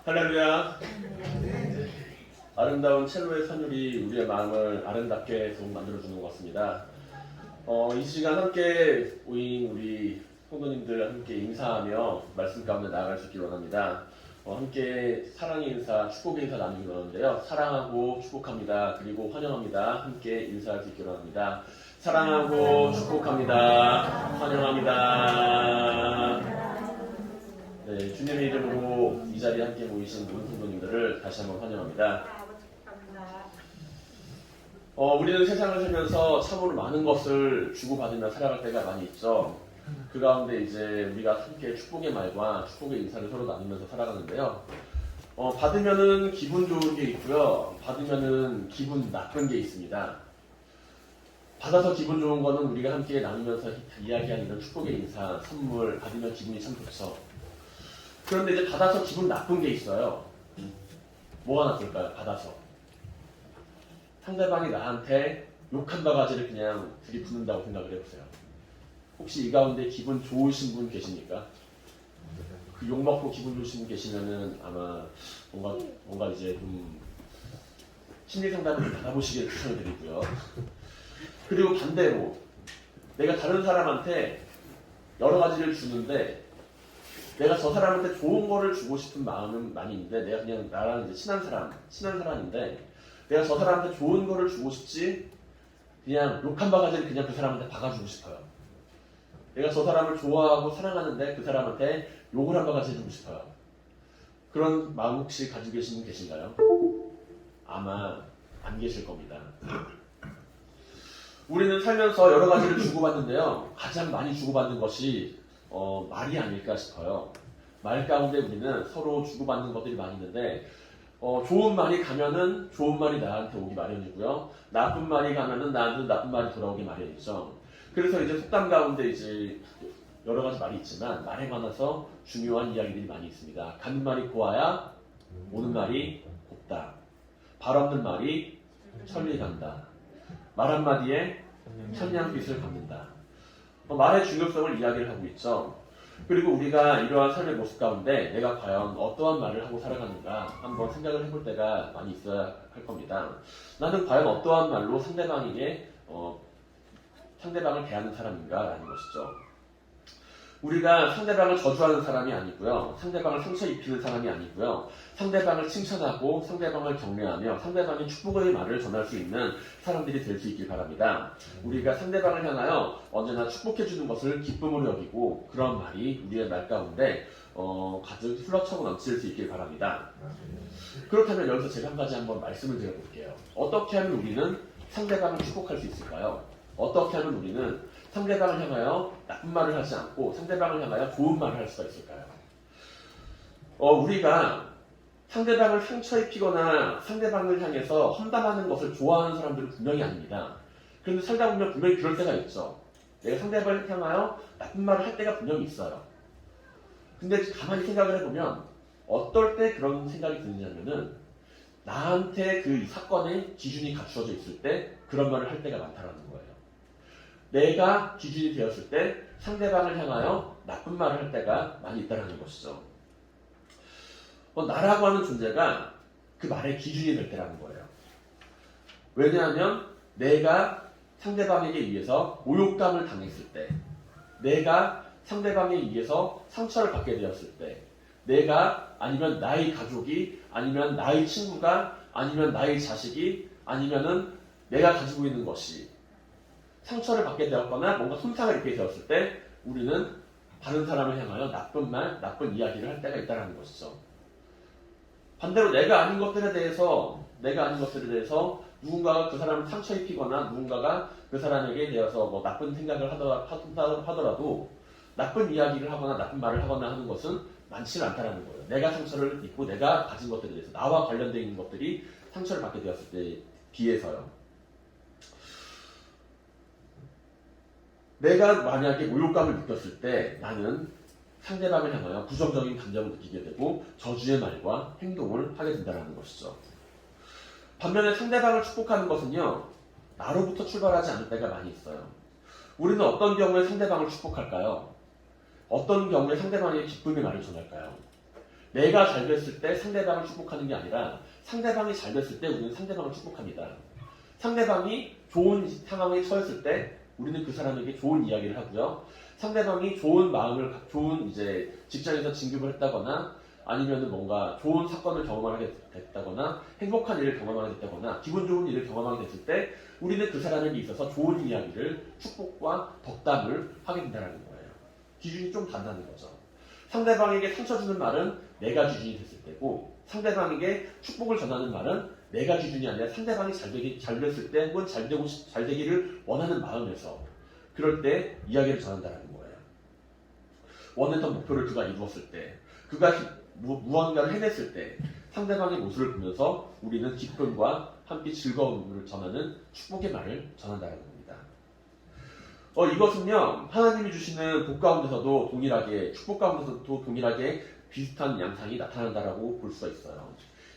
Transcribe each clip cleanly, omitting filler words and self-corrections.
할렐루야. 아름다운 첼로의 선율이 우리의 마음을 아름답게 좀 만들어주는 것 같습니다. 이 시간 함께 모인 우리 성도님들 함께 인사하며 말씀 가운데 나아갈 수 있기를 원합니다. 함께 사랑의 인사, 축복의 인사 나누기를 원하는데요. 사랑하고 축복합니다. 그리고 환영합니다. 함께 인사할 수 있기를 원합니다. 사랑하고 축복합니다. 환영합니다. 네, 주님의 이름으로 이 자리에 함께 모이신 모든 성도님들을 다시 한번 환영합니다. 우리는 세상을 살면서 참으로 많은 것을 주고받으며 살아갈 때가 많이 있죠. 그 가운데 이제 우리가 함께 축복의 말과 축복의 인사를 서로 나누면서 살아가는데요. 받으면은 기분 좋은 게 있고요. 받으면은 기분 나쁜 게 있습니다. 받아서 기분 좋은 거는 우리가 함께 나누면서 이야기하는 이런 축복의 인사, 선물 받으면 기분이 참 좋죠. 그런데 이제 받아서 기분 나쁜 게 있어요. 뭐가 나쁠까요? 받아서. 상대방이 나한테 욕한 바가지를 그냥 들이붓는다고 생각을 해보세요. 혹시 이 가운데 기분 좋으신 분 계십니까? 그 욕 먹고 기분 좋으신 분 계시면은 아마 뭔가 이제 좀 심리 상담을 좀 받아보시길 추천드리고요. 그리고 반대로 내가 다른 사람한테 여러 가지를 주는데 내가 저 사람한테 좋은 거를 주고 싶은 마음은 많이 있는데 내가 그냥 나랑 이제 친한 사람인데 내가 저 사람한테 좋은 거를 주고 싶지 그냥 욕한 바가지를 그냥 그 사람한테 박아주고 싶어요. 내가 저 사람을 좋아하고 사랑하는데 그 사람한테 욕을 한 바가지 주고 싶어요. 그런 마음 혹시 가지고 계신 분 계신가요? 아마 안 계실 겁니다. 우리는 살면서 여러 가지를 주고받는데요. 가장 많이 주고받는 것이 말이 아닐까 싶어요. 말 가운데 우리는 서로 주고받는 것들이 많이 있는데 좋은 말이 가면은 좋은 말이 나한테 오기 마련이고요. 나쁜 말이 가면은 나한테 나쁜 말이 돌아오기 마련이죠. 그래서 이제 속담 가운데 이제 여러 가지 말이 있지만 말에 관해서 중요한 이야기들이 많이 있습니다. 가는 말이 고와야 오는 말이 곱다. 발 없는 말이 천리 간다. 말 한마디에 천냥빚을 갚는다. 말의 중요성을 이야기를 하고 있죠. 그리고 우리가 이러한 삶의 모습 가운데 내가 과연 어떠한 말을 하고 살아가는가 한번 생각을 해볼 때가 많이 있어야 할 겁니다. 나는 과연 어떠한 말로 상대방에게 상대방을 대하는 사람인가라는 것이죠. 우리가 상대방을 저주하는 사람이 아니고요. 상대방을 상처 입히는 사람이 아니고요. 상대방을 칭찬하고 상대방을 격려하며 상대방의 축복의 말을 전할 수 있는 사람들이 될 수 있길 바랍니다. 우리가 상대방을 향하여 언제나 축복해주는 것을 기쁨으로 여기고 그런 말이 우리의 말 가운데 가득 흘러차고 넘칠 수 있길 바랍니다. 그렇다면 여기서 제가 한 가지 한번 말씀을 드려볼게요. 어떻게 하면 우리는 상대방을 축복할 수 있을까요? 어떻게 하면 우리는 상대방을 향하여 나쁜 말을 하지 않고 상대방을 향하여 좋은 말을 할 수가 있을까요? 우리가 상대방을 상처 입히거나 상대방을 향해서 험담하는 것을 좋아하는 사람들은 분명히 아닙니다. 그런데 살다 보면 분명히 그럴 때가 있죠. 내가 상대방을 향하여 나쁜 말을 할 때가 분명히 있어요. 근데 가만히 생각을 해보면 어떨 때 그런 생각이 드느냐면은 나한테 그 사건의 기준이 갖추어져 있을 때 그런 말을 할 때가 많다라는 거예요. 내가 기준이 되었을 때 상대방을 향하여 나쁜 말을 할 때가 많이 있다는 것이죠. 나라고 하는 존재가 그 말의 기준이 될 때라는 거예요. 왜냐하면 내가 상대방에게 의해서 모욕감을 당했을 때, 내가 상대방에 의해서 상처를 받게 되었을 때, 내가 아니면 나의 가족이 아니면 나의 친구가 아니면 나의 자식이 아니면은 내가 가지고 있는 것이 상처를 받게 되었거나 뭔가 손상을 입게 되었을 때 우리는 다른 사람을 향하여 나쁜 말, 나쁜 이야기를 할 때가 있다는 것이죠. 반대로 내가 아닌 것들에 대해서 누군가가 그 사람을 상처 입히거나 누군가가 그 사람에게 대해서 뭐 나쁜 생각을 하더라도 나쁜 이야기를 하거나 나쁜 말을 하거나 하는 것은 많지는 않다는 거예요. 내가 상처를 입고 내가 가진 것들에 대해서 나와 관련되어 있는 것들이 상처를 받게 되었을 때에 비해서요. 내가 만약에 모욕감을 느꼈을 때 나는 상대방을 향하여 부정적인 감정을 느끼게 되고 저주의 말과 행동을 하게 된다는 것이죠. 반면에 상대방을 축복하는 것은요. 나로부터 출발하지 않을 때가 많이 있어요. 우리는 어떤 경우에 상대방을 축복할까요? 어떤 경우에 상대방에게 기쁨의 말을 전할까요? 내가 잘 됐을 때 상대방을 축복하는 게 아니라 상대방이 잘 됐을 때 우리는 상대방을 축복합니다. 상대방이 좋은 상황에 처했을 때 우리는 그 사람에게 좋은 이야기를 하고요. 상대방이 좋은 이제 직장에서 진급을 했다거나 아니면 뭔가 좋은 사건을 경험하게 됐다거나 행복한 일을 경험하게 됐다거나 기분 좋은 일을 경험하게 됐을 때 우리는 그 사람에게 있어서 좋은 이야기를 축복과 덕담을 하게 된다는 거예요. 기준이 좀 다르다는 거죠. 상대방에게 상처 주는 말은 내가 기준이 됐을 때고 상대방에게 축복을 전하는 말은 내가 기준이 아니라 상대방이 잘 됐을 때 혹은 잘 되기를 원하는 마음에서 그럴 때 이야기를 전한다는 거예요. 원했던 목표를 그가 이루었을 때 그가 무언가를 해냈을 때 상대방의 모습을 보면서 우리는 기쁨과 함께 즐거움을 전하는 축복의 말을 전한다는 겁니다. 이것은요 하나님이 주시는 복 가운데서도 동일하게 축복 가운데서도 동일하게 비슷한 양상이 나타난다라고 볼 수가 있어요.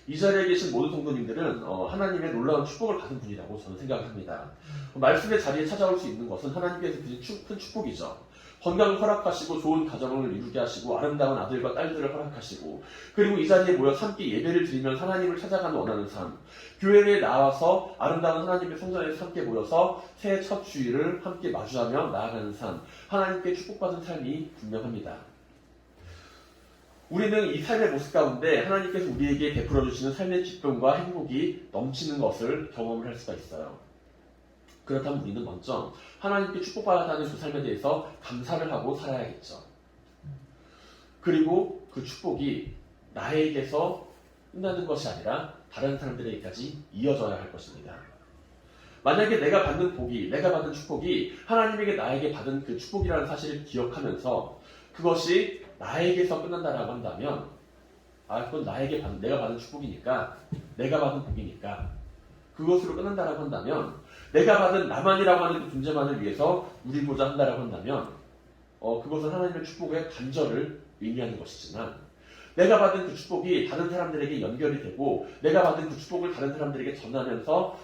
이 자리에 계신 모든 성도님들은 하나님의 놀라운 축복을 받은 분이라고 저는 생각을 합니다. 말씀의 자리에 찾아올 수 있는 것은 하나님께서 주신 큰 축복이죠. 건강을 허락하시고 좋은 가정을 이루게 하시고 아름다운 아들과 딸들을 허락하시고 그리고 이 자리에 모여 함께 예배를 드리면서 하나님을 찾아가는 원하는 삶, 교회에 나와서 아름다운 하나님의 성전에서 함께 모여서 새해 첫 주일을 함께 마주하며 나아가는 삶, 하나님께 축복받은 삶이 분명합니다. 우리는 이 삶의 모습 가운데 하나님께서 우리에게 베풀어 주시는 삶의 기쁨과 행복이 넘치는 것을 경험을 할 수가 있어요. 그렇다면 우리는 먼저 하나님께 축복받았다는 그 삶에 대해서 감사를 하고 살아야겠죠. 그리고 그 축복이 나에게서 끝나는 것이 아니라 다른 사람들에게까지 이어져야 할 것입니다. 만약에 내가 받는 축복이 하나님에게 나에게 받은 그 축복이라는 사실을 기억하면서 그것이 나에게서 끝난다라고 한다면 그건 내가 받은 축복이니까 내가 받은 복이니까 그것으로 끝난다라고 한다면 내가 받은 나만이라고 하는 그 존재만을 위해서 누리고자 한다라고 한다면 그것은 하나님의 축복의 간절을 의미하는 것이지만 내가 받은 그 축복이 다른 사람들에게 연결이 되고 내가 받은 그 축복을 다른 사람들에게 전하면서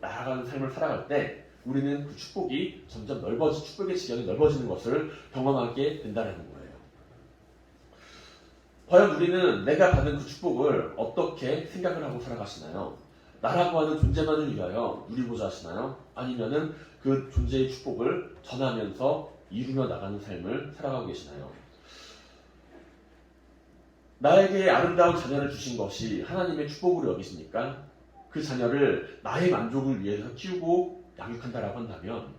나아가는 삶을 살아갈 때 우리는 그 축복이 점점 축복의 지경이 넓어지는 것을 경험하게 된다는 거예요. 과연 우리는 내가 받은 그 축복을 어떻게 생각을 하고 살아가시나요? 나라고 하는 존재만을 위하여 누리고자 하시나요? 아니면은 그 존재의 축복을 전하면서 이루며 나가는 삶을 살아가고 계시나요? 나에게 아름다운 자녀를 주신 것이 하나님의 축복으로 여기십니까? 그 자녀를 나의 만족을 위해서 키우고 양육한다라고 한다면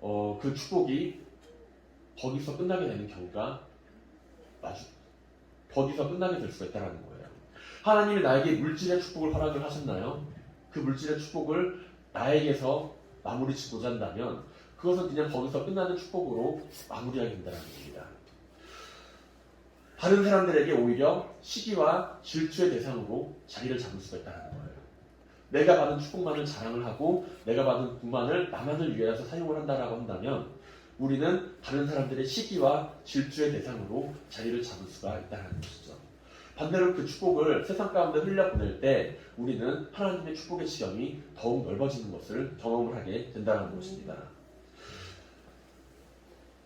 그 축복이 거기서 끝나게 되는 경우가 거기서 끝나게 될 수가 있다는 거예요. 하나님이 나에게 물질의 축복을 허락을 하셨나요? 그 물질의 축복을 나에게서 마무리 짓고자 한다면 그것은 그냥 거기서 끝나는 축복으로 마무리하게 된다는 겁니다. 다른 사람들에게 오히려 시기와 질투의 대상으로 자리를 잡을 수가 있다는 거예요. 내가 받은 축복만을 자랑을 하고 내가 받은 복만을 나만을 위해서 사용을 한다라고 한다면 우리는 다른 사람들의 시기와 질투의 대상으로 자리를 잡을 수가 있다는 것이죠. 반대로 그 축복을 세상 가운데 흘려보낼 때 우리는 하나님의 축복의 지경이 더욱 넓어지는 것을 경험을 하게 된다는 것입니다.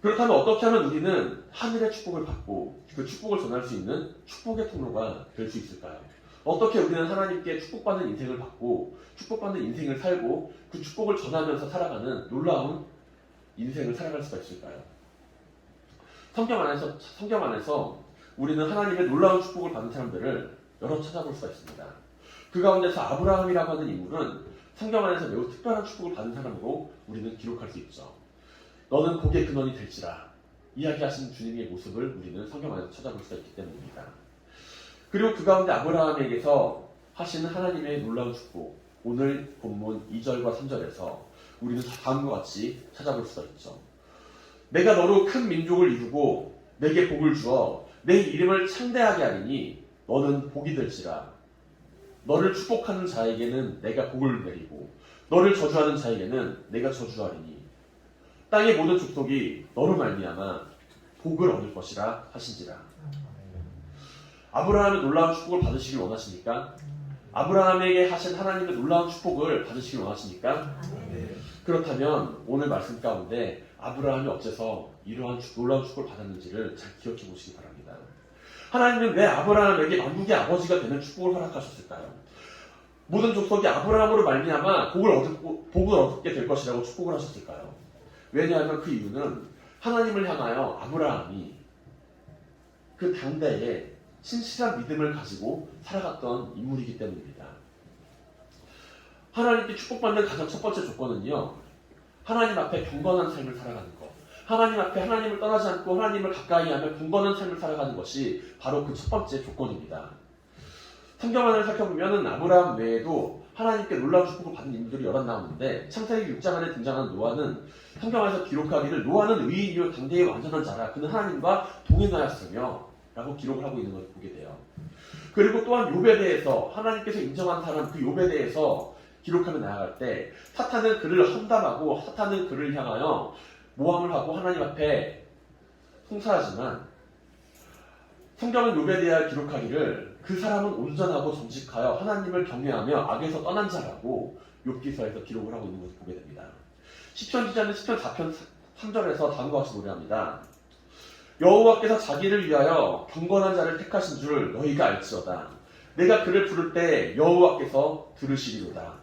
그렇다면 어떻게 하면 우리는 하늘의 축복을 받고 그 축복을 전할 수 있는 축복의 통로가 될 수 있을까요? 어떻게 우리는 하나님께 축복받는 인생을 받고 축복받는 인생을 살고 그 축복을 전하면서 살아가는 놀라운 인생을 살아갈 수가 있을까요? 성경 안에서 우리는 하나님의 놀라운 축복을 받은 사람들을 여러 찾아볼 수가 있습니다. 그 가운데서 아브라함이라고 하는 인물은 성경 안에서 매우 특별한 축복을 받은 사람으로 우리는 기록할 수 있죠. 너는 복의 근원이 될지라 이야기하신 주님의 모습을 우리는 성경 안에서 찾아볼 수가 있기 때문입니다. 그리고 그 가운데 아브라함에게서 하시는 하나님의 놀라운 축복, 오늘 본문 2절과 3절에서 우리는 다음과 같이 찾아볼 수가 있죠. 내가 너로 큰 민족을 이루고 내게 복을 주어 내 이름을 창대하게 하리니 너는 복이 될지라. 너를 축복하는 자에게는 내가 복을 내리고 너를 저주하는 자에게는 내가 저주하리니 땅의 모든 족속이 너로 말미암아 복을 얻을 것이라 하신지라. 아브라함의 놀라운 축복을 받으시길 원하십니까? 아브라함에게 하신 하나님의 놀라운 축복을 받으시길 원하십니까? 네. 그렇다면 오늘 말씀 가운데 아브라함이 어째서 이러한 놀라운 축복을 받았는지를 잘 기억해 보시기 바랍니다. 하나님은 왜 아브라함에게 만국의 아버지가 되는 축복을 허락하셨을까요? 모든 족속이 아브라함으로 말미암아 복을 얻게 될 것이라고 축복을 하셨을까요? 왜냐하면 그 이유는 하나님을 향하여 아브라함이 그 당대에 신실한 믿음을 가지고 살아갔던 인물이기 때문입니다. 하나님께 축복받는 가장 첫 번째 조건은요, 하나님 앞에 경건한 삶을 살아가는 것. 하나님 앞에 하나님을 떠나지 않고 하나님을 가까이 하며 경건한 삶을 살아가는 것이 바로 그 첫 번째 조건입니다. 성경 안을 살펴보면 아브라함 외에도 하나님께 놀라운 축복을 받은 인물들이 여럿 나오는데, 창세기 6장 안에 등장하는 노아는 성경 안에서 기록하기를 노아는 의인이요 당대의 완전한 자라 그는 하나님과 동행하였으며 라고 기록을 하고 있는 것을 보게 돼요. 그리고 또한 욥에 대해서 하나님께서 인정한 사람 그 욥에 대해서 기록하며 나아갈 때 사탄은 그를 험담하고 사탄은 그를 향하여 모함을 하고 하나님 앞에 송사하지만 성경은 욥에 대하여 기록하기를 그 사람은 온전하고 정직하여 하나님을 경외하며 악에서 떠난 자라고 욥기서에서 기록을 하고 있는 것을 보게 됩니다. 시편 기자는 시편 4편 3절에서 다음과 같이 노래합니다. 여호와께서 자기를 위하여 경건한 자를 택하신 줄 너희가 알지어다. 내가 그를 부를 때 여호와께서 들으시리로다.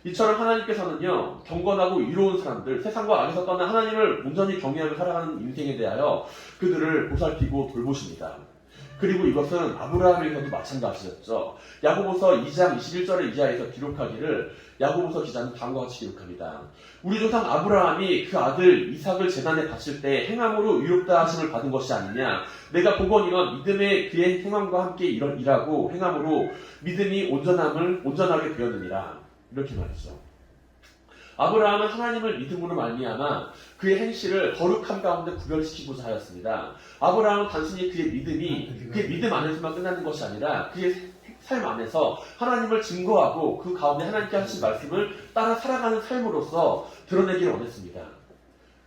이처럼 하나님께서는요, 경건하고 의로운 사람들, 세상과 악에서 떠나 하나님을 온전히 경외하며 살아가는 인생에 대하여 그들을 보살피고 돌보십니다. 그리고 이것은 아브라함에서도 마찬가지였죠. 야고보서 2장 21절의 이하에서 기록하기를 야고보서 기자는 다음과 같이 기록합니다. 우리 조상 아브라함이 그 아들 이삭을 제단에 바칠 때 행함으로 의롭다 하심을 받은 것이 아니냐. 내가 보거니와 믿음의 그의 행함과 함께 일하고 행함으로 믿음이 온전하게 되었느니라. 이렇게 말했죠. 아브라함은 하나님을 믿음으로 말미암아 그의 행실을 거룩함 가운데 구별시키고자 하였습니다. 아브라함은 단순히 그의 믿음 안에서만 끝나는 것이 아니라 그의 삶 안에서 하나님을 증거하고 그 가운데 하나님께 하신 말씀을 따라 살아가는 삶으로서 드러내기를 원했습니다.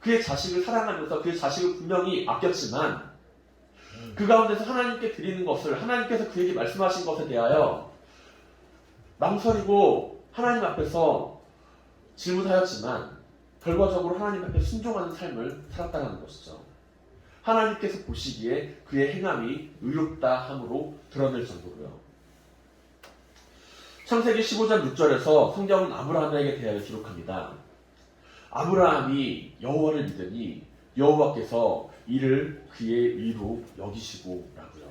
그의 자식을 사랑하면서 그의 자식을 분명히 아꼈지만 그 가운데서 하나님께 드리는 것을 하나님께서 그에게 말씀하신 것에 대하여 망설이고 하나님 앞에서 질문하였지만 결과적으로 하나님 앞에 순종하는 삶을 살았다는 것이죠. 하나님께서 보시기에 그의 행함이 의롭다 함으로 드러낼 정도로요. 창세기 15장 6절에서 성경은 아브라함에게 대하여 기록합니다. 아브라함이 여호와를 믿으니 여호와께서 이를 그의 의로 여기시고 라고요.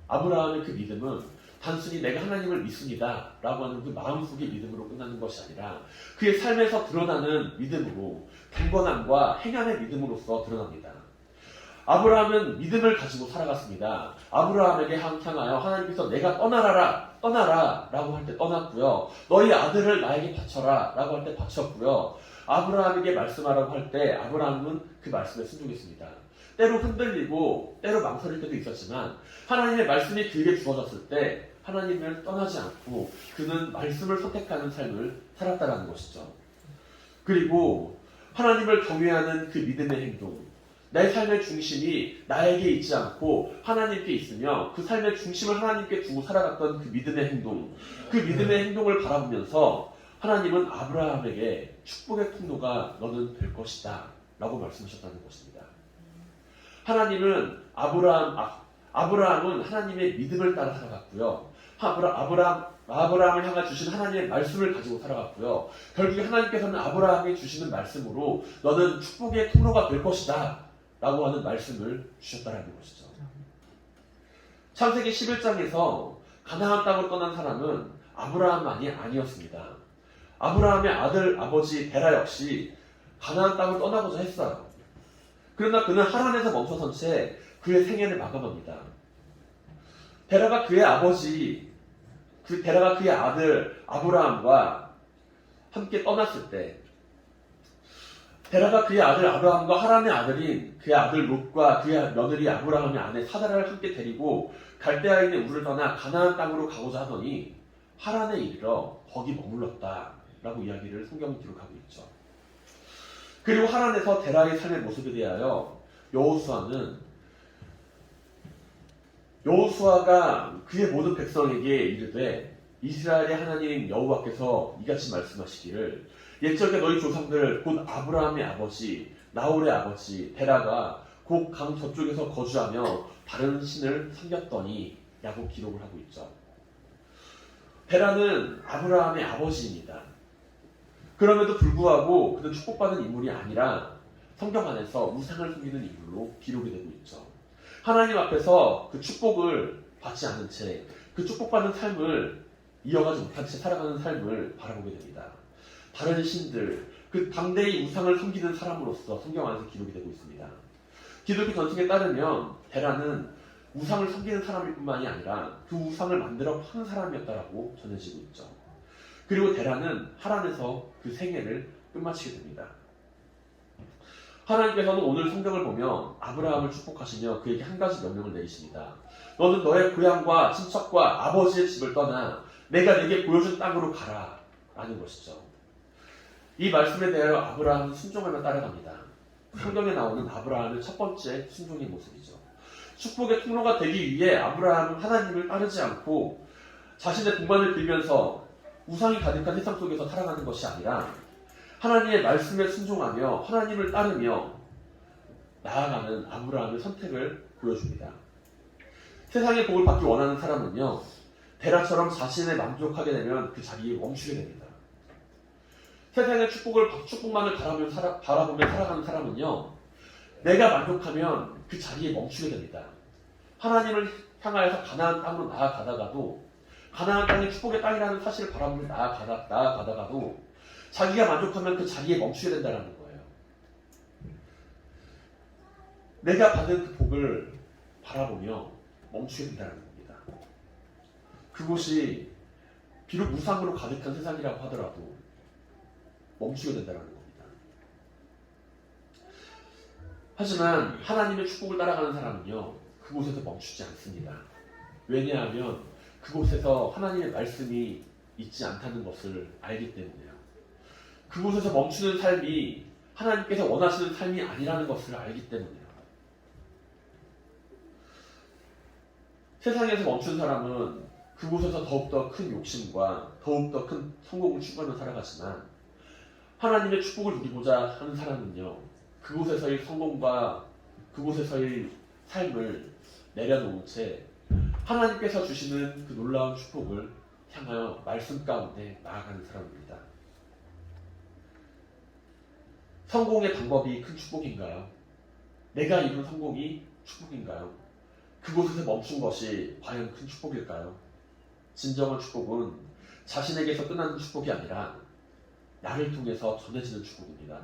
아브라함의 그 믿음은 단순히 내가 하나님을 믿습니다 라고 하는 그 마음속의 믿음으로 끝나는 것이 아니라 그의 삶에서 드러나는 믿음으로 경건함과 행함의 믿음으로서 드러납니다. 아브라함은 믿음을 가지고 살아갔습니다. 아브라함에게 향하여 하나님께서 내가 떠나라 라고 할 때 떠났고요. 너희 아들을 나에게 바쳐라 라고 할 때 바쳤고요. 아브라함에게 말씀하라고 할 때 아브라함은 그 말씀에 순종했습니다. 때로 흔들리고 때로 망설일 때도 있었지만 하나님의 말씀이 그에게 주어졌을 때 하나님을 떠나지 않고 그는 말씀을 선택하는 삶을 살았다는 것이죠. 그리고 하나님을 경외하는 그 믿음의 행동, 내 삶의 중심이 나에게 있지 않고 하나님께 있으며 그 삶의 중심을 하나님께 두고 살아갔던 그 믿음의 행동, 그 믿음의 행동을 바라보면서 하나님은 아브라함에게 축복의 통로가 너는 될 것이다 라고 말씀하셨다는 것입니다. 하나님은 아브라함은 하나님의 믿음을 따라 살아갔고요. 아브라함을 향해 주신 하나님의 말씀을 가지고 살아갔고요. 결국에 하나님께서는 아브라함이 주시는 말씀으로 너는 축복의 통로가 될 것이다 라고 하는 말씀을 주셨다는 것이죠. 창세기 11장에서 가나안 땅으로 떠난 사람은 아브라함만이 아니었습니다. 아브라함의 아버지 데라 역시 가나안 땅을 떠나고자 했어요. 그러나 그는 하란에서 멈춰선 채 그의 생애를 마감합니다. 데라가 그의 아들 아브라함과 함께 떠났을 때 데라가 그의 아들 아브라함과 하란의 아들인 그의 아들 롯과 그의 며느리 아브라함의 아내 사라를 함께 데리고 갈대아에 있는 우를 떠나 가나안 땅으로 가고자 하더니 하란에 이르러 거기 머물렀다라고 이야기를 성경은 기록하고 있죠. 그리고 하란에서 데라의 삶의 모습에 대하여 여호수아가 그의 모든 백성에게 이르되 이스라엘의 하나님 여호와께서 이같이 말씀하시기를 옛적에 너희 조상들 곧 아브라함의 아버지 나홀의 아버지 데라가 곧 강 저쪽에서 거주하며 다른 신을 섬겼더니 라고 기록을 하고 있죠. 데라는 아브라함의 아버지입니다. 그럼에도 불구하고 그는 축복받은 인물이 아니라 성경 안에서 우상을 섬기는 인물로 기록이 되고 있죠. 하나님 앞에서 그 축복을 받지 않은 채 그 축복받는 삶을 이어가지 못한 채 살아가는 삶을 바라보게 됩니다. 다른 신들, 그 당대의 우상을 섬기는 사람으로서 성경 안에서 기록이 되고 있습니다. 기독교 전승에 따르면 데라는 우상을 섬기는 사람일 뿐만이 아니라 그 우상을 만들어 파는 사람이었다라고 전해지고 있죠. 그리고 데라는 하란에서 그 생애를 끝마치게 됩니다. 하나님께서는 오늘 성경을 보면 아브라함을 축복하시며 그에게 한 가지 명령을 내리십니다. 너는 너의 고향과 친척과 아버지의 집을 떠나 내가 네게 보여준 땅으로 가라 라는 것이죠. 이 말씀에 대하여 아브라함은 순종하며 따라갑니다. 성경에 나오는 아브라함의 첫 번째 순종의 모습이죠. 축복의 통로가 되기 위해 아브라함은 하나님을 따르지 않고 자신의 동반을 빌면서 우상이 가득한 세상 속에서 살아가는 것이 아니라 하나님의 말씀에 순종하며 하나님을 따르며 나아가는 아브라함의 선택을 보여줍니다. 세상의 복을 받기 원하는 사람은요, 데라처럼 자신에 만족하게 되면 그 자리에 멈추게 됩니다. 세상의 축복만을 바라보며 살아가는 사람은요, 내가 만족하면 그 자리에 멈추게 됩니다. 하나님을 향하여서 가나안 땅으로 나아가다가도 가나안 땅이 축복의 땅이라는 사실을 바라보며 나아가다가도 자기가 만족하면 그 자리에 멈추게 된다는 거예요. 내가 받은 그 복을 바라보며 멈추게 된다는 겁니다. 그곳이 비록 우상으로 가득한 세상이라고 하더라도 멈추게 된다는 겁니다. 하지만 하나님의 축복을 따라가는 사람은요, 그곳에서 멈추지 않습니다. 왜냐하면 그곳에서 하나님의 말씀이 있지 않다는 것을 알기 때문에요. 그곳에서 멈추는 삶이 하나님께서 원하시는 삶이 아니라는 것을 알기 때문에요. 세상에서 멈춘 사람은 그곳에서 더욱더 큰 욕심과 더욱더 큰 성공을 추구하며 살아가지만 하나님의 축복을 누리고자 하는 사람은요, 그곳에서의 성공과 그곳에서의 삶을 내려놓은 채 하나님께서 주시는 그 놀라운 축복을 향하여 말씀 가운데 나아가는 사람입니다. 성공의 방법이 큰 축복인가요? 내가 이룬 성공이 축복인가요? 그곳에서 멈춘 것이 과연 큰 축복일까요? 진정한 축복은 자신에게서 끝나는 축복이 아니라 나를 통해서 전해지는 축복입니다.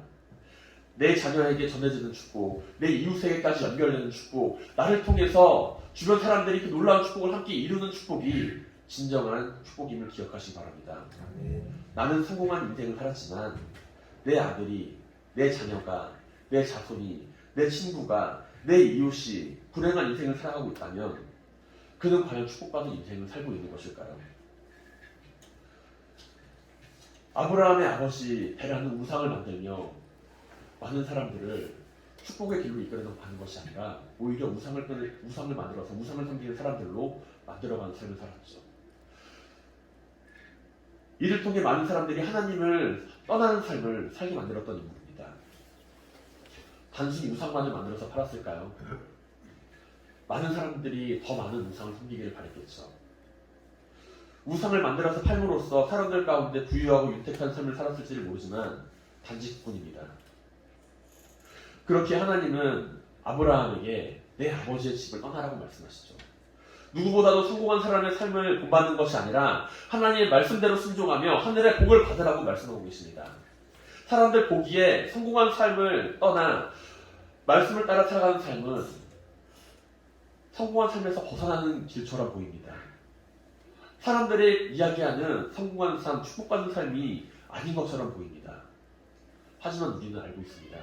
내 자녀에게 전해지는 축복, 내 이웃에게까지 연결되는 축복, 나를 통해서 주변 사람들이 그 놀라운 축복을 함께 이루는 축복이 진정한 축복임을 기억하시기 바랍니다. 나는 성공한 인생을 살았지만 내 아들이, 내 자녀가, 내 자손이, 내 친구가, 내 이웃이 불행한 인생을 살아가고 있다면 그는 과연 축복받은 인생을 살고 있는 것일까요? 아브라함의 아버지 데라는 우상을 만들며 많은 사람들을 축복의 길로 이끌어가는 것이 아니라 오히려 우상을 만들어서 우상을 섬기는 사람들로 만들어가는 삶을 살았죠. 이를 통해 많은 사람들이 하나님을 떠나는 삶을 살게 만들었던 인물입니다. 단순히 우상만을 만들어서 팔았을까요? 많은 사람들이 더 많은 우상을 섬기기를 바랬겠죠. 우상을 만들어서 팔므로써 사람들 가운데 부유하고 윤택한 삶을 살았을지를 모르지만 단지 그뿐입니다. 그렇게 하나님은 아브라함에게 내 아버지의 집을 떠나라고 말씀하시죠. 누구보다도 성공한 사람의 삶을 본받는 것이 아니라 하나님의 말씀대로 순종하며 하늘의 복을 받으라고 말씀하고 계십니다. 사람들 보기에 성공한 삶을 떠나 말씀을 따라 살아가는 삶은 성공한 삶에서 벗어나는 길처럼 보입니다. 사람들이 이야기하는 성공한 삶, 축복받는 삶이 아닌 것처럼 보입니다. 하지만 우리는 알고 있습니다.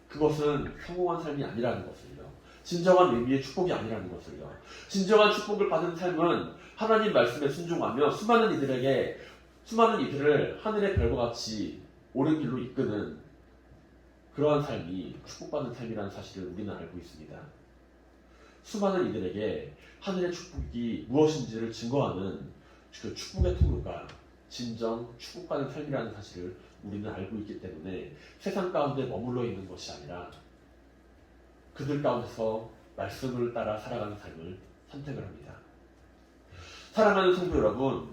그것은 성공한 삶이 아니라는 것을요. 진정한 의미의 축복이 아니라는 것을요. 진정한 축복을 받은 삶은 하나님 말씀에 순종하며 수많은 이들을 하늘의 별과 같이 옳은 길로 이끄는 그러한 삶이 축복받는 삶이라는 사실을 우리는 알고 있습니다. 수많은 이들에게 하늘의 축복이 무엇인지를 증거하는 그 축복의 통로가 진정 축복받는 삶이라는 사실을 우리는 알고 있기 때문에 세상 가운데 머물러 있는 것이 아니라 그들 가운데서 말씀을 따라 살아가는 삶을 선택을 합니다. 사랑하는 성도 여러분,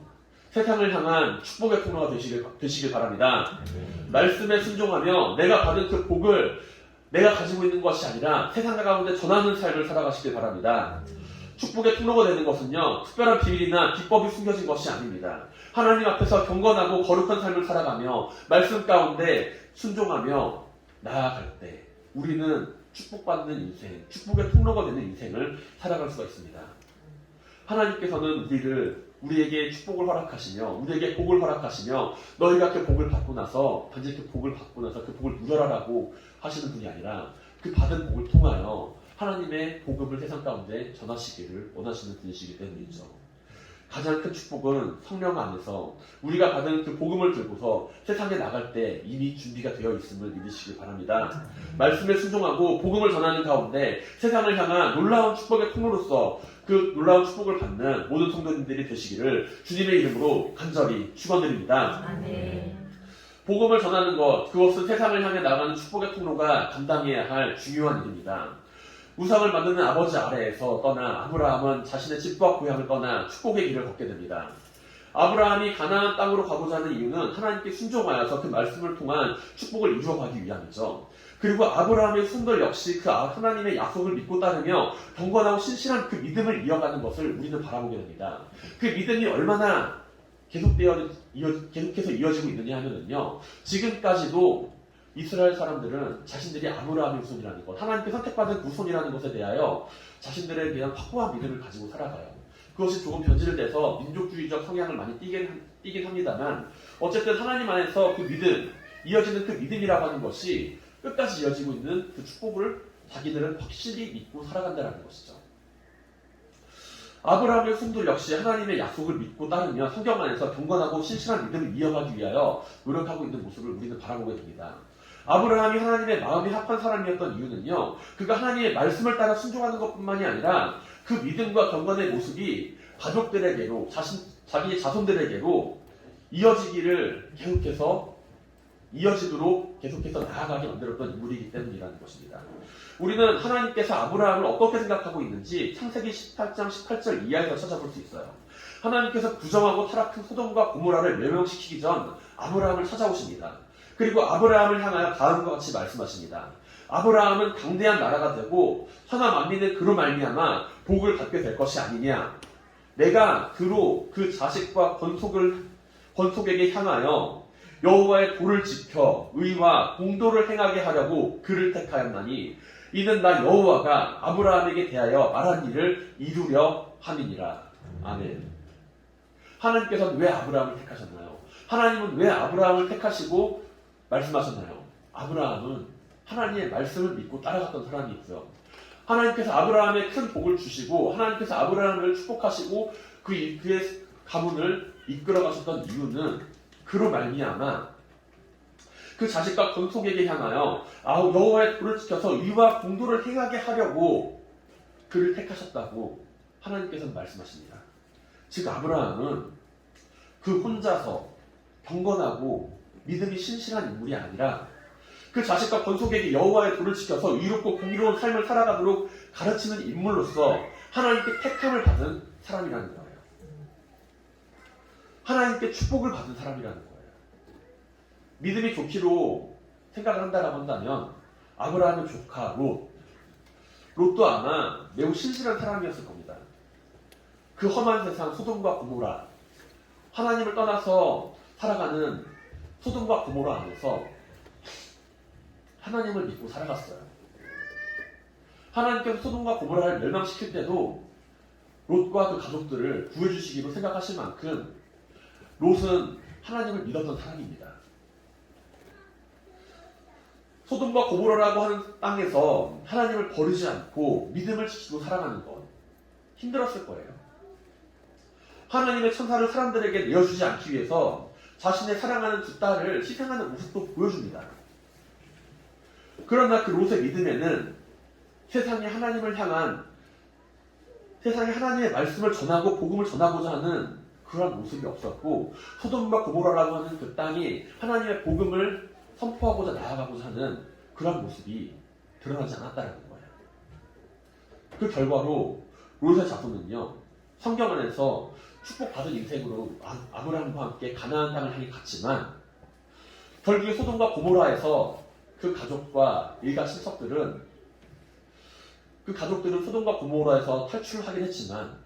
세상을 향한 축복의 통로가 되시길 바랍니다. 말씀에 순종하며 내가 받은 그 복을 내가 가지고 있는 것이 아니라 세상 가운데 전하는 삶을 살아가시길 바랍니다. 축복의 통로가 되는 것은요, 특별한 비밀이나 기법이 숨겨진 것이 아닙니다. 하나님 앞에서 경건하고 거룩한 삶을 살아가며 말씀 가운데 순종하며 나아갈 때 우리는 축복받는 인생, 축복의 통로가 되는 인생을 살아갈 수가 있습니다. 하나님께서는 우리에게 축복을 허락하시며 우리에게 복을 허락하시며 너희가 그 복을 받고 나서 단지 그 복을 받고 나서 그 복을 누려라라고 하시는 분이 아니라 그 받은 복을 통하여 하나님의 복음을 세상 가운데 전하시기를 원하시는 분이시기 때문이죠. 가장 큰 축복은 성령 안에서 우리가 받은 그 복음을 들고서 세상에 나갈 때 이미 준비가 되어 있음을 믿으시길 바랍니다. 말씀에 순종하고 복음을 전하는 가운데 세상을 향한 놀라운 축복의 통로로서 그 놀라운 축복을 받는 모든 성도님들이 되시기를 주님의 이름으로 간절히 축원드립니다. 아멘. 복음을 전하는 것, 그것은 세상을 향해 나가는 축복의 통로가 감당해야 할 중요한 일입니다. 우상을 만드는 아버지 아래에서 떠나 아브라함은 자신의 집과 고향을 떠나 축복의 길을 걷게 됩니다. 아브라함이 가나안 땅으로 가고자 하는 이유는 하나님께 순종하여서 그 말씀을 통한 축복을 이루어가기 위함이죠. 그리고 아브라함의 손들 역시 그 하나님의 약속을 믿고 따르며 경건하고 신실한 그 믿음을 이어가는 것을 우리는 바라보게 됩니다. 그 믿음이 얼마나 계속해서 이어지고 있느냐 하면은요, 지금까지도 이스라엘 사람들은 자신들이 아브라함의 후손이라는 것, 하나님께 선택받은 후손이라는 것에 대하여 자신들에 대한 확고한 믿음을 가지고 살아가요. 그것이 조금 변질돼서 민족주의적 성향을 많이 띠긴 합니다만 어쨌든 하나님 안에서 그 믿음, 이어지는 그 믿음이라고 하는 것이 끝까지 이어지고 있는 그 축복을 자기들은 확실히 믿고 살아간다는 것이죠. 아브라함의 후손들 역시 하나님의 약속을 믿고 따르며 성경 안에서 경건하고 신실한 믿음을 이어가기 위하여 노력하고 있는 모습을 우리는 바라보게 됩니다. 아브라함이 하나님의 마음이 합한 사람이었던 이유는요, 그가 하나님의 말씀을 따라 순종하는 것뿐만이 아니라 그 믿음과 경건의 모습이 가족들에게로, 자기의 자손들에게로 이어지도록 계속해서 나아가게 만들었던 인물이기 때문이라는 것입니다. 우리는 하나님께서 아브라함을 어떻게 생각하고 있는지 창세기 18장 18절 이하에서 찾아볼 수 있어요. 하나님께서 부정하고 타락한 소돔과 고모라를 멸망시키기 전 아브라함을 찾아오십니다. 그리고 아브라함을 향하여 다음과 같이 말씀하십니다. 아브라함은 강대한 나라가 되고 천하 만민은 그로 말미암아 복을 받게 될 것이 아니냐. 내가 그로 그 자식과 권속에게 향하여 여호와의 도를 지켜 의와 공도를 행하게 하려고 그를 택하였나니 이는 나 여호와가 아브라함에게 대하여 말한 일을 이루려 함이니라. 아멘. 하나님께서는 왜 아브라함을 택하셨나요? 하나님은 왜 아브라함을 택하시고 말씀하셨나요? 아브라함은 하나님의 말씀을 믿고 따라갔던 사람이었어요. 하나님께서 아브라함에 큰 복을 주시고 하나님께서 아브라함을 축복하시고 그의 가문을 이끌어 가셨던 이유는 그로 말미암아 그 자식과 권속에게 향하여 여호와의 도를 지켜서 의와 공도를 행하게 하려고 그를 택하셨다고 하나님께서는 말씀하십니다. 즉 아브라함은 그 혼자서 경건하고 믿음이 신실한 인물이 아니라 그 자식과 권속에게 여호와의 도를 지켜서 의롭고 공의로운 삶을 살아가도록 가르치는 인물로서 하나님께 택함을 받은 사람이라는 거예요. 하나님께 축복을 받은 사람이라는 거예요. 믿음이 좋기로 생각을 한다라고 한다면 아브라함의 조카 롯도 아마 매우 신실한 사람이었을 겁니다. 그 험한 세상 소돔과 고모라, 하나님을 떠나서 살아가는 소돔과 고모라 안에서 하나님을 믿고 살아갔어요. 하나님께서 소돔과 고모라를 멸망시킬 때도 롯과 그 가족들을 구해주시기로 생각하실 만큼 롯은 하나님을 믿었던 사람입니다. 소돔과 고모라라고 하는 땅에서 하나님을 버리지 않고 믿음을 지키고 살아가는 건 힘들었을 거예요. 하나님의 천사를 사람들에게 내어주지 않기 위해서 자신의 사랑하는 두 딸을 희생하는 모습도 보여줍니다. 그러나 그 롯의 믿음에는 세상에 하나님의 말씀을 전하고 복음을 전하고자 하는 그러한 모습이 없었고 소돔과 고모라라고 하는 그 땅이 하나님의 복음을 선포하고자 나아가고자 하는 그러한 모습이 드러나지 않았다는 거예요. 그 결과로 롯의 자손은요, 성경 안에서 축복받은 인생으로 아브라함과 함께 가나안 땅을 향해 갔지만 결국에 소돔과 고모라에서 그 가족과 일가 친척들은 소돔과 고모라에서 탈출하긴 했지만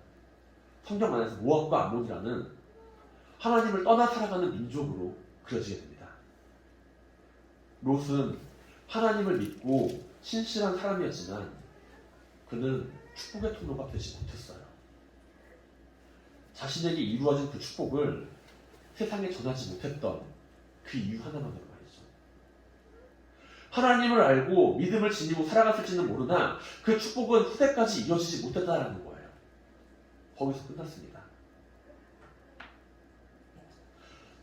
성경 안에서 모압과 암몬이라는 하나님을 떠나 살아가는 민족으로 그려지게 됩니다. 롯은 하나님을 믿고 신실한 사람이었지만 그는 축복의 통로가 되지 못했어요. 자신에게 이루어진 그 축복을 세상에 전하지 못했던 그 이유 하나만으로 말이죠. 하나님을 알고 믿음을 지니고 살아갔을지는 모르나 그 축복은 후대까지 이어지지 못했다라는 거예요. 거기서 끝났습니다.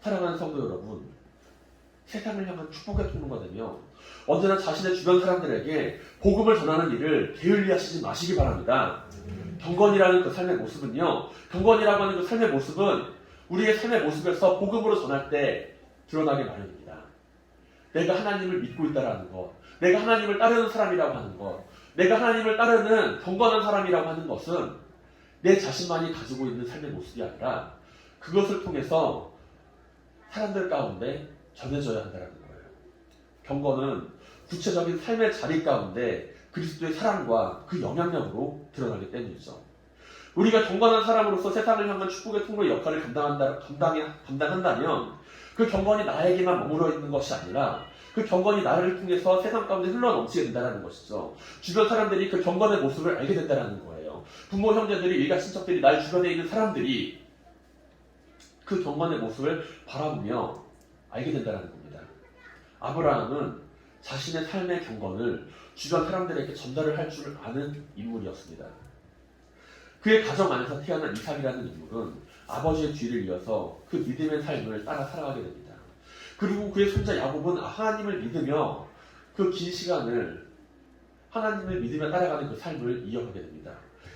사랑하는 성도 여러분, 세상을 향한 축복의 통로가 되며 언제나 자신의 주변 사람들에게 복음을 전하는 일을 게을리하시지 마시기 바랍니다. 경건이라는 그 삶의 모습은요, 경건이라고 하는 그 삶의 모습은 우리의 삶의 모습에서 복음으로 전할 때 드러나게 마련입니다. 내가 하나님을 믿고 있다라는 것, 내가 하나님을 따르는 사람이라고 하는 것, 내가 하나님을 따르는 경건한 사람이라고 하는 것은 내 자신만이 가지고 있는 삶의 모습이 아니라 그것을 통해서 사람들 가운데 전해져야 한다는 거예요. 경건은 구체적인 삶의 자리 가운데 그리스도의 사랑과 그 영향력으로 드러나기 때문이죠. 우리가 경건한 사람으로서 세상을 향한 축복의 통로의 역할을 감당한다면 그 경건이 나에게만 머물러 있는 것이 아니라 그 경건이 나를 통해서 세상 가운데 흘러넘치게 된다는 것이죠. 주변 사람들이 그 경건의 모습을 알게 된다는 거예요. 부모, 형제들이, 일가 친척들이, 나의 주변에 있는 사람들이 그 경건의 모습을 바라보며 알게 된다는 겁니다. 아브라함은 자신의 삶의 경건을 주변 사람들에게 전달을 할 줄 아는 인물이었습니다. 그의 가정 안에서 태어난 이삭이라는 인물은 아버지의 뒤를 이어서 그 믿음의 삶을 따라 살아가게 됩니다. 그리고 그의 손자 야곱은 하나님을 믿으며 그 긴 시간을 하나님을 믿으며 따라가는 그 삶을 이어가게 됩니다.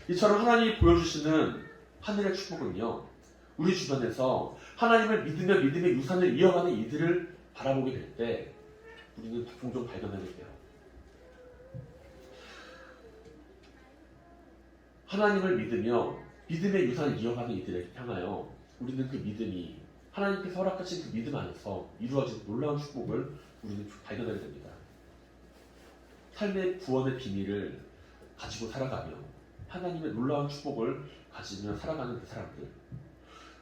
이처럼 하나님이 보여주시는 하늘의 축복은요, 우리 주변에서 하나님을 믿으며 믿음의 유산을 이어가는 이들을 바라보게 될 때 우리는 종종 발견하게 돼요. 하나님을 믿으며 믿음의 유산을 이어가는 이들을 향하여 우리는 그 믿음이 하나님께서 허락하신 그 믿음 안에서 이루어진 놀라운 축복을 우리는 발견하게 됩니다. 삶의 구원의 비밀을 가지고 살아가며 하나님의 놀라운 축복을 가지며 살아가는 그 사람들,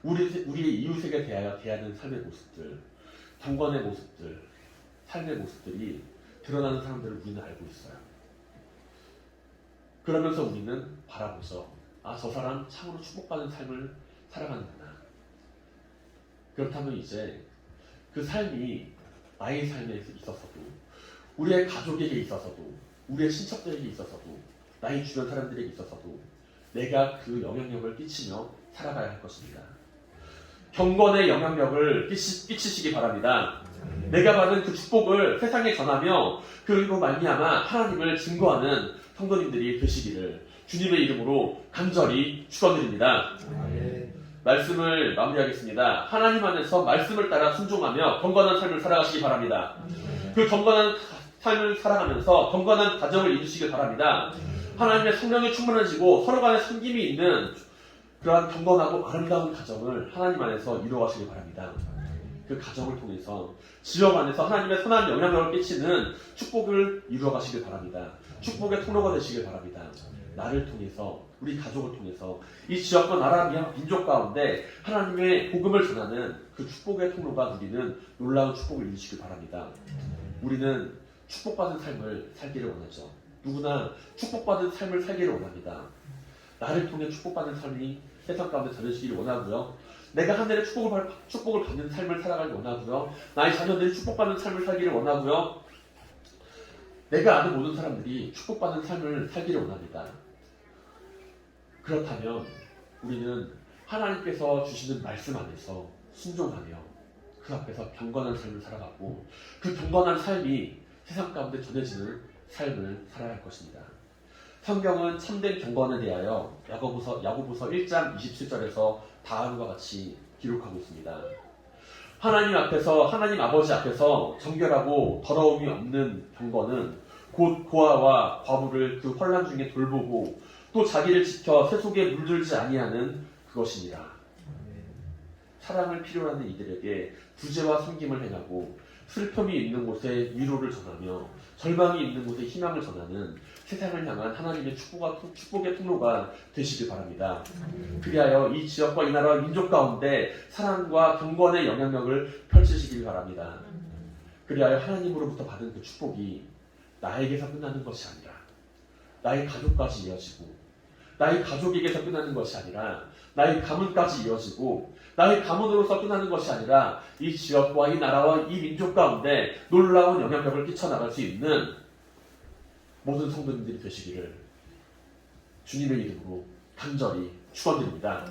우리의 이웃에게 대하여 대하는 삶의 모습들, 경건의 모습들, 삶의 모습들이 드러나는 사람들을 우리는 알고 있어요. 그러면서 우리는 바라보죠. 저 사람 참으로 축복받은 삶을 살아가는구나. 그렇다면 이제 그 삶이 나의 삶에 있어서도, 우리의 가족에게 있어서도, 우리의 친척들에게 있어서도, 나의 주변 사람들에게 있어서도 내가 그 영향력을 끼치며 살아가야 할 것입니다. 경건의 영향력을 끼치시기 바랍니다. 내가 받은 그 축복을 세상에 전하며 그리고 말미암아 하나님을 증거하는 성도님들이 되시기를 주님의 이름으로 간절히 축원드립니다. 말씀을 마무리하겠습니다. 하나님 안에서 말씀을 따라 순종하며 경건한 삶을 살아가시기 바랍니다. 그 경건한 삶을 살아가면서 경건한 가정을 이루시길 바랍니다. 하나님의 성령이 충만해지고 서로 간에 섬김이 있는 그러한 경건하고 아름다운 가정을 하나님 안에서 이루어가시길 바랍니다. 그 가정을 통해서 지역 안에서 하나님의 선한 영향력을 끼치는 축복을 이루어가시길 바랍니다. 축복의 통로가 되시길 바랍니다. 나를 통해서, 우리 가족을 통해서 이 지역과 나라, 민족 가운데 하나님의 복음을 전하는 그 축복의 통로가 누리는 놀라운 축복을 이루시길 바랍니다. 우리는 축복받은 삶을 살기를 원하죠. 누구나 축복받은 삶을 살기를 원합니다. 나를 통해 축복받는 삶이 세상 가운데 전해지기를 원하고요. 내가 하늘의 축복을 받는 삶을 살아가길 원하고요. 나의 자녀들이 축복받는 삶을 살기를 원하고요. 내가 아는 모든 사람들이 축복받는 삶을 살기를 원합니다. 그렇다면 우리는 하나님께서 주시는 말씀 안에서 순종하며 그 앞에서 경건한 삶을 살아가고 그 경건한 삶이 세상 가운데 전해지는 삶을 살아야 할 것입니다. 성경은 참된 경건에 대하여 야고보서 1장 27절에서 다음과 같이 기록하고 있습니다. 하나님 아버지 앞에서 정결하고 더러움이 없는 경건은 곧 고아와 과부를 그 환난 중에 돌보고 또 자기를 지켜 세속에 물들지 아니하는 그것입니다. 사랑을 필요로 하는 이들에게 구제와 섬김을 행하고 슬픔이 있는 곳에 위로를 전하며 절망이 있는 곳에 희망을 전하는 세상을 향한 하나님의 축복의 통로가 되시길 바랍니다. 그리하여 이 지역과 이 나라와 민족 가운데 사랑과 경건의 영향력을 펼치시길 바랍니다. 그리하여 하나님으로부터 받은 그 축복이 나에게서 끝나는 것이 아니라 나의 가족까지 이어지고 나의 가족에게서 끝나는 것이 아니라 나의 가문까지 이어지고 나의 가문으로서 끝나는 것이 아니라 이 지역과 이 나라와 이 민족 가운데 놀라운 영향력을 끼쳐나갈 수 있는 모든 성도님들이 되시기를 주님의 이름으로 간절히 축원드립니다.